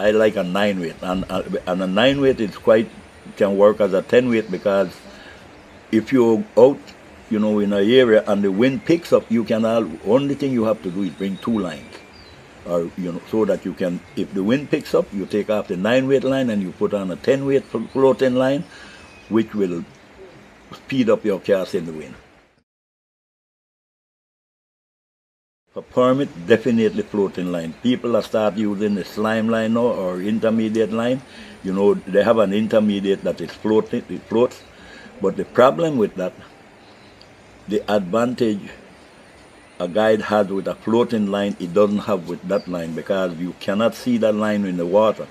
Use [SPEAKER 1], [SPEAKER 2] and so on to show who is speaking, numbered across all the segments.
[SPEAKER 1] I like a 9 weight, and a 9 weight is quite can work as a 10 weight, because if you're out, you know, in an area and the wind picks up, you can only thing you have to do is bring 2 lines, or you know, so that you can, if the wind picks up, you take off the 9 weight line and you put on a 10 weight floating line, which will speed up your cast in the wind. For permit, definitely floating line. People are start using the slime line now, or intermediate line. You know, they have an intermediate that is floating, it floats. But the problem with that, the advantage a guide has with a floating line, it doesn't have with that line, because you cannot see that line in the water.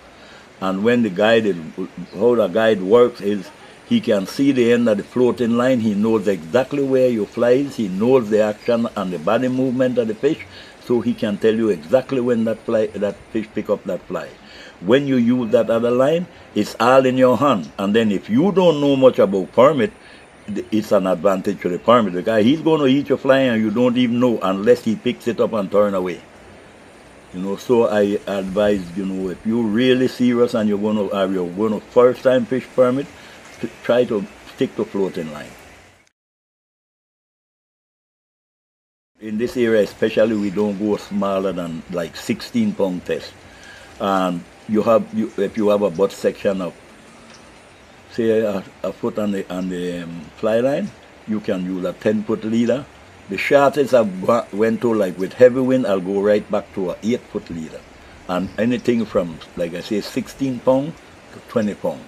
[SPEAKER 1] And when the guide is, how the guide works is, he can see the end of the floating line. He knows exactly where your fly is. He knows the action and the body movement of the fish, so he can tell you exactly when that fish pick up that fly. When you use that other line, it's all in your hand. And then if you don't know much about permit, it's an advantage to the permit, because he's going to eat your fly and you don't even know unless he picks it up and turn away. You know, so I advise, you know, if you're really serious and you're going to first time fish permit, try to stick to floating line. In this area especially, we don't go smaller than like 16-pound test. And if you have a butt section of, say, a foot on the fly line, you can use a 10-foot leader. The shortest I went to, like with heavy wind, I'll go right back to a 8-foot leader. And anything from, like I say, 16 pound to 20 pound.